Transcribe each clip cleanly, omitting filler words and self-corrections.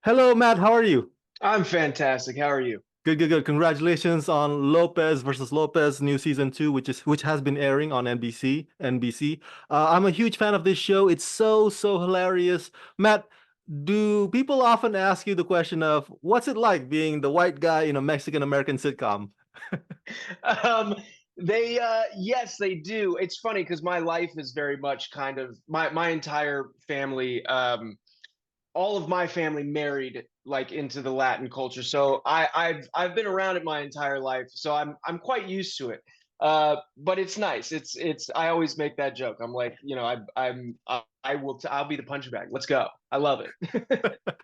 Hello, Matt. How are you? I'm fantastic. How are you? Good, good, good. Congratulations on Lopez versus Lopez new season two, which has been airing on NBC. NBC. I'm a huge fan of this show. It's so hilarious. Matt, do people often ask you the question of what's it like being the white guy in a Mexican American sitcom? Um, yes, they do. It's funny because my life is very much kind of my entire family. All of my family married like into the Latin culture, so I've been around it my entire life, so I'm quite used to it. But it's nice. It's I always make that joke. I'm like, I'll be the punching bag. Let's go. I love it.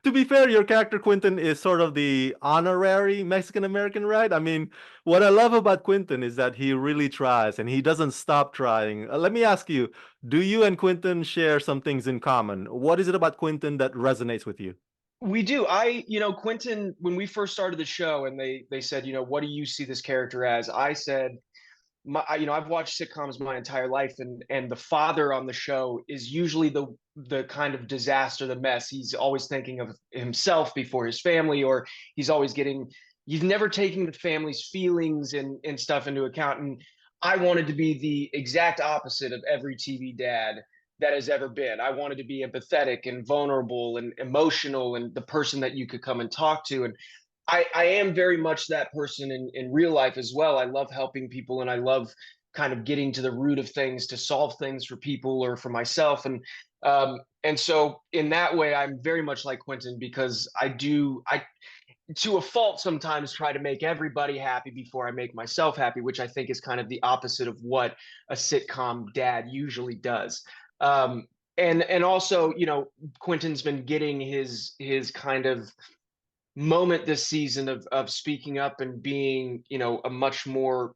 To be fair, your character Quentin is sort of the honorary Mexican American, right? I mean, what I love about Quentin is that he really tries and he doesn't stop trying. Let me ask you, do you and Quentin share some things in common? What is it about Quentin that resonates with you? We do. Quentin, when we first started the show and they said, what do you see this character as? I said, I've watched sitcoms my entire life, and the father on the show is usually the kind of disaster, the mess. He's always thinking of himself before his family, or he's always getting, he's never taking the family's feelings and stuff into account. And I wanted to be the exact opposite of every TV dad that has ever been. I wanted to be empathetic and vulnerable and emotional and the person that you could come and talk to. And I am very much that person in real life as well. I love helping people and I love kind of getting to the root of things to solve things for people or for myself. And so in that way, I'm very much like Quentin because I to a fault sometimes try to make everybody happy before I make myself happy, which I think is kind of the opposite of what a sitcom dad usually does. And also, Quentin's been getting his kind of moment this season of speaking up and being, a much more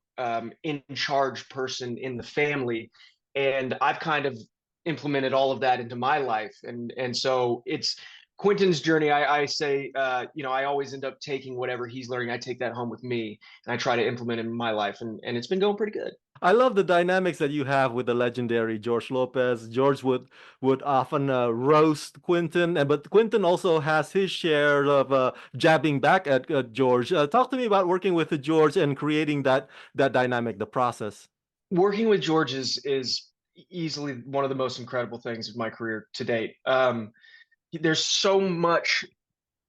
in charge person in the family. And I've kind of implemented all of that into my life. And so it's Quentin's journey. I say, I always end up taking whatever he's learning. I take that home with me and I try to implement it in my life. And it's been going pretty good. I love the dynamics that you have with the legendary George Lopez. George would often roast Quentin, and but Quentin also has his share of jabbing back at George. Talk to me about working with George and creating that dynamic, the process. Working with George is easily one of the most incredible things of my career to date. There's so much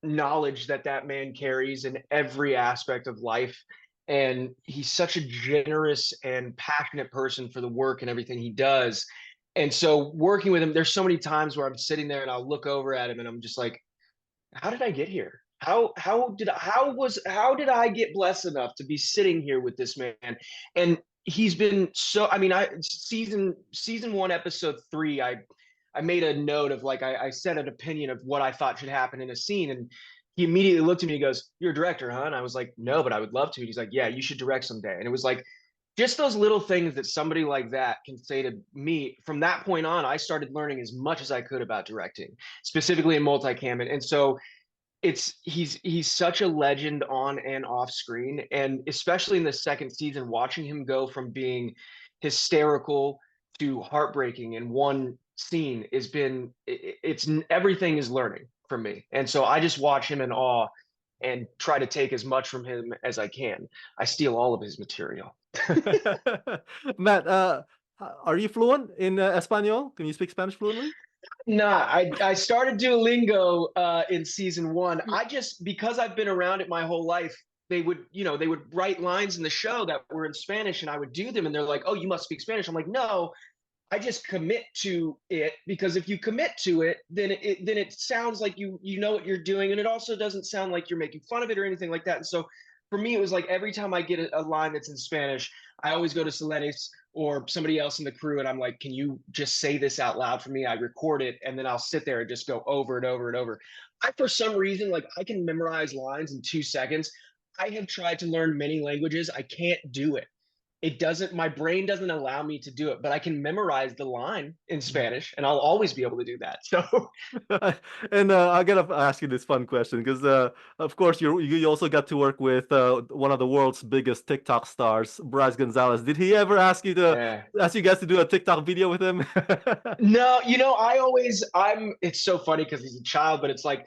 knowledge that man carries in every aspect of life, and he's such a generous and passionate person for the work and everything he does. And so working with him, there's so many times where I'm sitting there and I'll look over at him and I'm just like, how did I get here? How did I get blessed enough to be sitting here with this man? And he's been so, I mean, I season one, episode three, I made a note of like I said an opinion of what I thought should happen in a scene, and he immediately looked at me and goes, "You're a director, huh?" And I was like, "No, but I would love to." And he's like, "Yeah, you should direct someday." And it was like just those little things that somebody like that can say to me. From that point on, I started learning as much as I could about directing, specifically in multicam. And so he's such a legend on and off screen, and especially in the second season, watching him go from being hysterical to heartbreaking in one scene has been it's everything is learning from me. And so I just watch him in awe and try to take as much from him as I can. I steal all of his material. Matt, are you fluent in Espanol? Can you speak Spanish fluently? Nah, I started Duolingo in season one. I just because I've been around it my whole life, they would write lines in the show that were in Spanish and I would do them and they're like, "Oh, you must speak Spanish." I'm like, "No, I just commit to it because if you commit to it, then it sounds like you know what you're doing, and it also doesn't sound like you're making fun of it or anything like that." And so for me, it was like every time I get a line that's in Spanish, I always go to Selenis or somebody else in the crew, and I'm like, "Can you just say this out loud for me?" I record it, and then I'll sit there and just go over and over and over. For some reason, like I can memorize lines in 2 seconds. I have tried to learn many languages. I can't do it. It doesn't, my brain doesn't allow me to do it, but I can memorize the line in Spanish and I'll always be able to do that. So And I gotta ask you this fun question because, of course, you also got to work with one of the world's biggest TikTok stars, Bryce Gonzalez. Did he ever yeah. ask you guys to do a TikTok video with him? No, I always, it's so funny because he's a child, but it's like,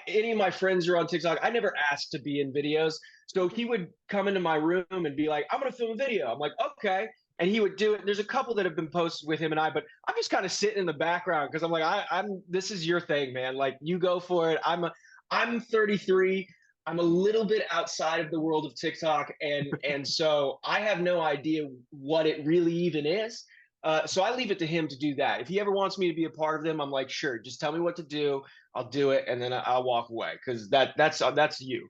any of my friends are on TikTok. I never asked to be in videos. So he would come into my room and be like, I'm gonna film a video. I'm like, okay. And he would do it. There's a couple that have been posted with him and I, but I'm just kind of sitting in the background because I'm like, I'm this is your thing, man. Like you go for it. I'm 33. I'm a little bit outside of the world of TikTok, and so I have no idea what it really even is. So I leave it to him to do that. If he ever wants me to be a part of them, I'm like, sure, just tell me what to do. I'll do it, and then I'll walk away because that's you.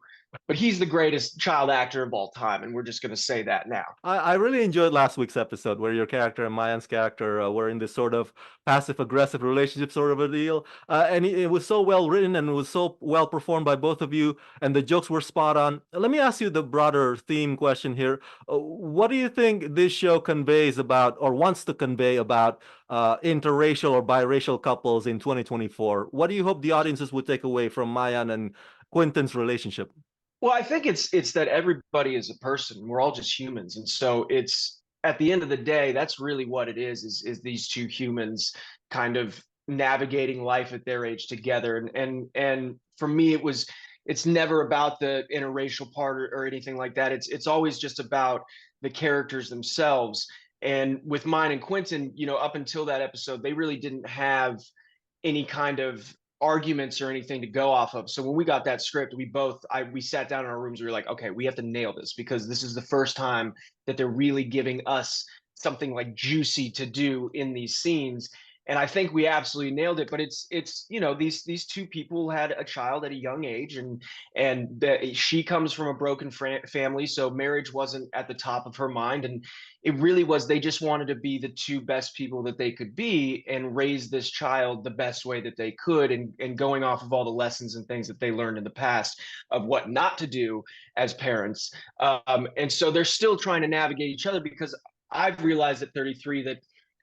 But he's the greatest child actor of all time, and we're just going to say that now. I really enjoyed last week's episode where your character and Mayan's character were in this sort of passive aggressive relationship sort of a deal. And it was so well written and it was so well performed by both of you, and the jokes were spot on. Let me ask you the broader theme question here. What do you think this show conveys about or wants to convey about interracial or biracial couples in 2024? What do you hope the audiences would take away from Mayan and Quentin's relationship? Well, I think it's that everybody is a person. We're all just humans, and so it's at the end of the day, that's really what it is these two humans kind of navigating life at their age together. And for me, it's never about the interracial part or anything like that. It's always just about the characters themselves. And with mine and Quentin, up until that episode, they really didn't have any kind of arguments or anything to go off of. So when we got that script, we sat down in our rooms. We were like, okay, we have to nail this because this is the first time that they're really giving us something like juicy to do in these scenes. And I think we absolutely nailed it. But it's these two people had a child at a young age, and she comes from a broken family, so marriage wasn't at the top of her mind. And it really was, they just wanted to be the two best people that they could be and raise this child the best way that they could, and going off of all the lessons and things that they learned in the past of what not to do as parents. And so they're still trying to navigate each other, because I've realized at 33 that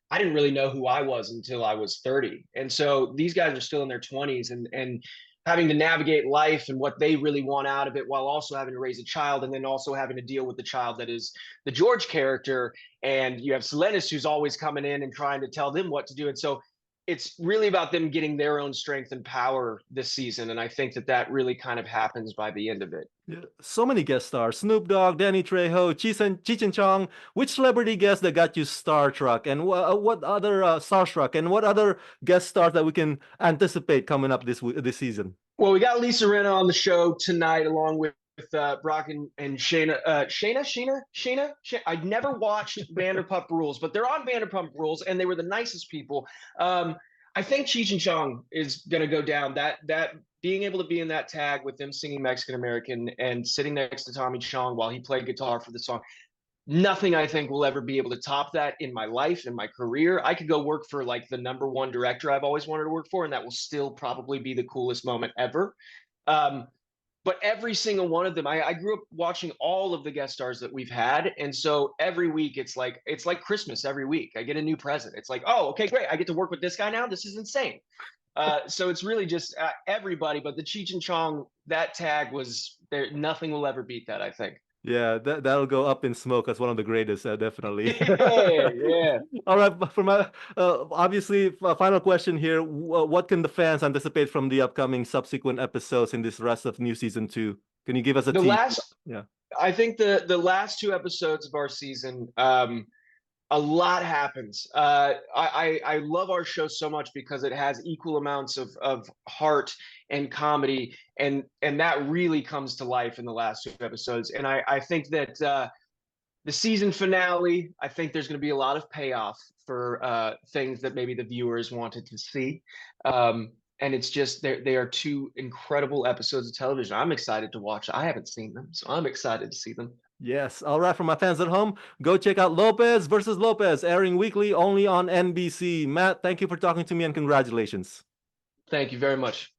I didn't really know who I was until I was 30. And so these guys are still in their 20s, and having to navigate life and what they really want out of it, while also having to raise a child, and then also having to deal with the child that is the George character. And you have Selenis, who's always coming in and trying to tell them what to do. And so it's really about them getting their own strength and power this season. And I think that really kind of happens by the end of it. Yeah, so many guest stars: Snoop Dogg, Danny Trejo, Cheech and Chong. Which celebrity guest that got you starstruck, and what other starstruck, and what other guest stars that we can anticipate coming up this season? Well, we got Lisa Rinna on the show tonight, along with Brock and Shayna. Shayna. I'd never watched Vanderpump Rules, but they're on Vanderpump Rules, and they were the nicest people. I think Cheech and Chong is going to go down. That being able to be in that tag with them singing Mexican American and sitting next to Tommy Chong while he played guitar for the song, nothing I think will ever be able to top that in my life, in my career. I could go work for like the #1 director I've always wanted to work for, and that will still probably be the coolest moment ever. But every single one of them, I grew up watching all of the guest stars that we've had. And so every week it's like Christmas every week. I get a new present. It's like, oh, okay, great. I get to work with this guy now. This is insane. So it's really just everybody. But the Cheech and Chong, that tag was there. Nothing will ever beat that, I think. Yeah, that'll go up in smoke as one of the greatest, definitely. Yeah. All right, for my obviously final question here: what can the fans anticipate from the upcoming subsequent episodes in this rest of new season 2? Can you give us a tease? Yeah, I think the last 2 episodes of our season, a lot happens. I love our show so much because it has equal amounts of heart and comedy, and that really comes to life in the last 2 episodes. And I think that the season finale, I think there's going to be a lot of payoff for things that maybe the viewers wanted to see. And it's just they are 2 incredible episodes of television. I'm excited to watch. I haven't seen them, so I'm excited to see them. yes. All right, for my fans at home, go check out Lopez versus Lopez, airing weekly only on NBC. Matt, thank you for talking to me, and congratulations. Thank you very much.